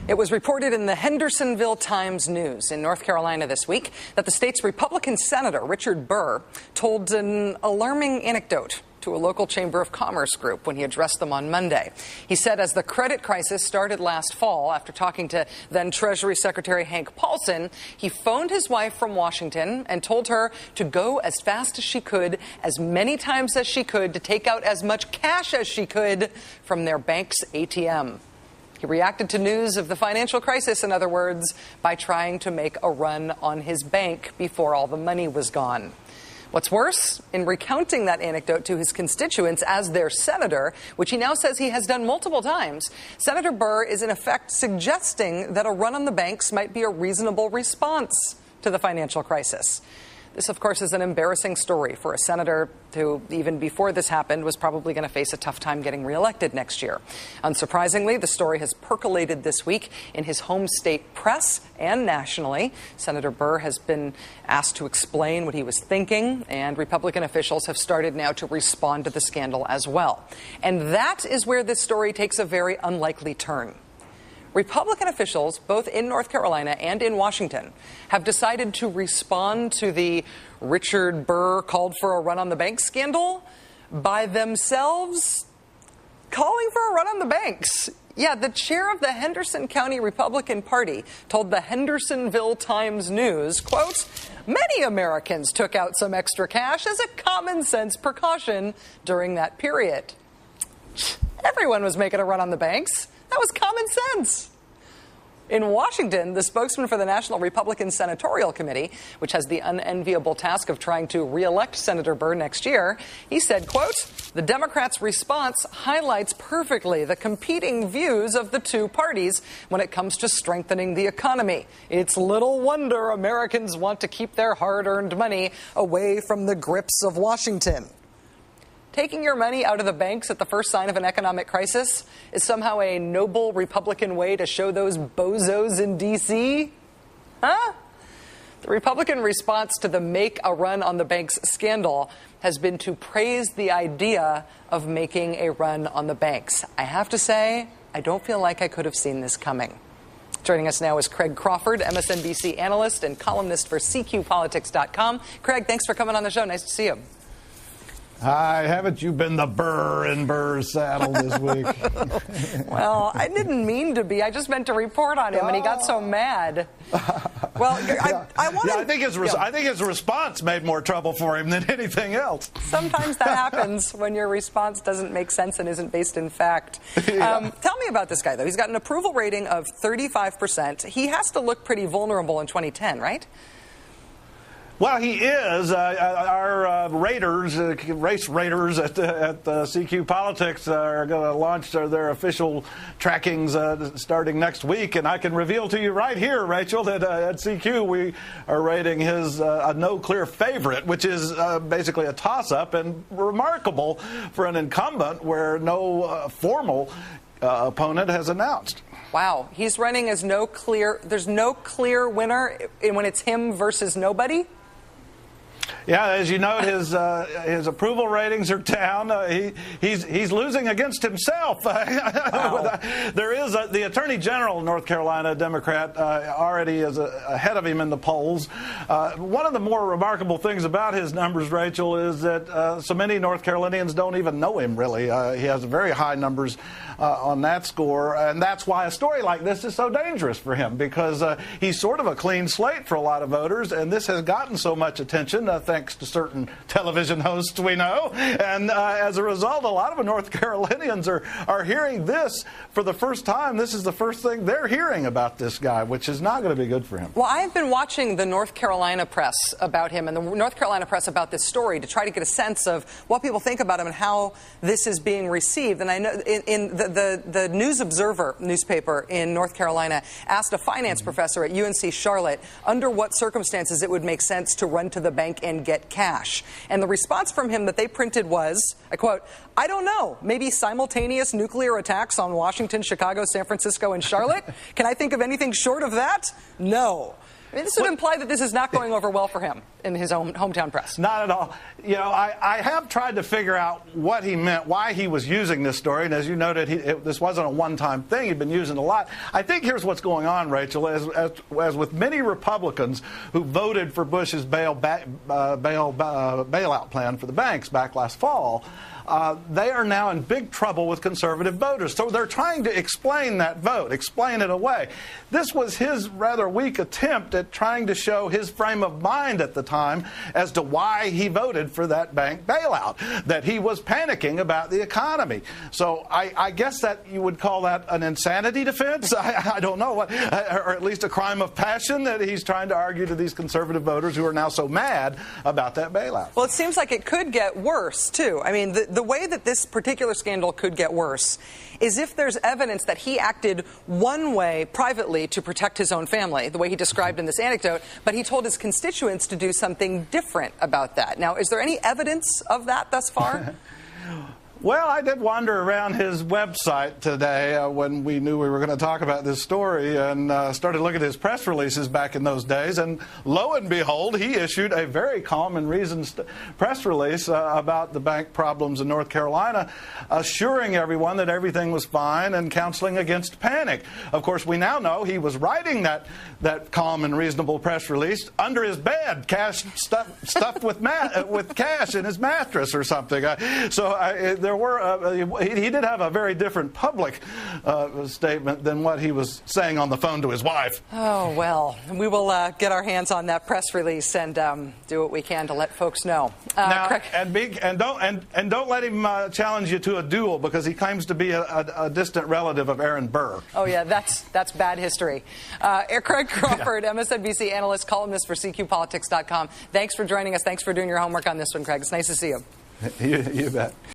It was reported in the Hendersonville Times-News in North Carolina this week that the state's Republican Senator Richard Burr told an alarming anecdote to a local Chamber of Commerce group when he addressed them on Monday. He said as the credit crisis started last fall, after talking to then Treasury Secretary Hank Paulson, he phoned his wife from Washington and told her to go as fast as she could, as many times as she could, to take out as much cash as she could from their bank's ATM. He reacted to news of the financial crisis, in other words, by trying to make a run on his bank before all the money was gone. What's worse, in recounting that anecdote to his constituents as their senator, which he now says he has done multiple times, Senator Burr is in effect suggesting that a run on the banks might be a reasonable response to the financial crisis. This, of course, is an embarrassing story for a senator who, even before this happened, was probably going to face a tough time getting reelected next year. Unsurprisingly, the story has percolated this week in his home state press and nationally. Senator Burr has been asked to explain what he was thinking, and Republican officials have started now to respond to the scandal as well. And that is where this story takes a very unlikely turn. Republican officials, both in North Carolina and in Washington, have decided to respond to the Richard Burr called for a run on the bank scandal by themselves calling for a run on the banks. Yeah, the chair of the Henderson County Republican Party told the Hendersonville Times-News, quote, "Many Americans took out some extra cash as a common sense precaution during that period." Everyone was making a run on the banks. That was common sense. In Washington, the spokesman for the National Republican Senatorial Committee, which has the unenviable task of trying to re-elect Senator Burr next year, he said, quote, "The Democrats' response highlights perfectly the competing views of the two parties when it comes to strengthening the economy. It's little wonder Americans want to keep their hard-earned money away from the grips of Washington." Taking your money out of the banks at the first sign of an economic crisis is somehow a noble Republican way to show those bozos in D.C.? Huh? The Republican response to the make a run on the banks scandal has been to praise the idea of making a run on the banks. I have to say, I don't feel like I could have seen this coming. Joining us now is Craig Crawford, MSNBC analyst and columnist for CQPolitics.com. Craig, thanks for coming on the show. Nice to see you. Hi, haven't you been the Burr in Burr's saddle this week? Well, I didn't mean to be. I just meant to report on him, and he got so mad. Well, I want to... I think his response made more trouble for him than anything else. Sometimes that happens when your response doesn't make sense and isn't based in fact. Tell me about this guy, though. He's got an approval rating of 35%. He has to look pretty vulnerable in 2010, right? Well, he is. Our race raters at CQ Politics are going to launch their official trackings starting next week. And I can reveal to you right here, Rachel, that at CQ we are rating his a no clear favorite, which is basically a toss-up and remarkable for an incumbent where no formal opponent has announced. Wow. He's running as there's no clear winner when it's him versus nobody? Yeah, as you note, his approval ratings are down. He's losing against himself. Wow. There is the Attorney General of North Carolina, a Democrat, already is ahead of him in the polls. One of the more remarkable things about his numbers, Rachel, is that so many North Carolinians don't even know him, really. He has very high numbers on that score, and that's why a story like this is so dangerous for him, because he's sort of a clean slate for a lot of voters, and this has gotten so much attention thanks to certain television hosts we know. And as a result, a lot of North Carolinians are hearing this for the first time. This is the first thing they're hearing about this guy, which is not going to be good for him. Well, I've been watching the North Carolina press about him and the North Carolina press about this story to try to get a sense of what people think about him and how this is being received. And I know in the News Observer newspaper in North Carolina asked a finance professor at UNC Charlotte under what circumstances it would make sense to run to the bank and get cash. And the response from him that they printed was, I quote, "I don't know, maybe simultaneous nuclear attacks on Washington, Chicago, San Francisco, and Charlotte? Can I think of anything short of that? No." I mean, this would imply that this is not going over well for him in his own hometown press. Not at all. You know, I have tried to figure out what he meant, why he was using this story. And as you noted, this wasn't a one-time thing. He'd been using it a lot. I think here's what's going on, Rachel. As with many Republicans who voted for Bush's bailout plan for the banks back last fall, they are now in big trouble with conservative voters. So they're trying to explain that vote, explain it away. This was his rather weak attempt at trying to show his frame of mind at the time as to why he voted for that bank bailout, that he was panicking about the economy. So I guess that you would call that an insanity defense. I don't know, what, or at least a crime of passion that he's trying to argue to these conservative voters who are now so mad about that bailout. Well, it seems like it could get worse, too. I mean, the way that this particular scandal could get worse is if there's evidence that he acted one way privately to protect his own family, the way he described in this anecdote, but he told his constituents to do something different about that. Now, is there any evidence of that thus far? Well, I did wander around his website today when we knew we were going to talk about this story and started looking at his press releases back in those days. And lo and behold, he issued a very calm and reasoned press release about the bank problems in North Carolina, assuring everyone that everything was fine and counseling against panic. Of course, we now know he was writing that calm and reasonable press release under his bed, stuffed with cash in his mattress or something. He did have a very different public statement than what he was saying on the phone to his wife. Oh, well, we will get our hands on that press release and do what we can to let folks know. Now, don't let him challenge you to a duel, because he claims to be a distant relative of Aaron Burr. Oh, yeah, that's bad history. Craig Crawford, MSNBC analyst, columnist for CQPolitics.com. Thanks for joining us. Thanks for doing your homework on this one, Craig. It's nice to see you. You bet.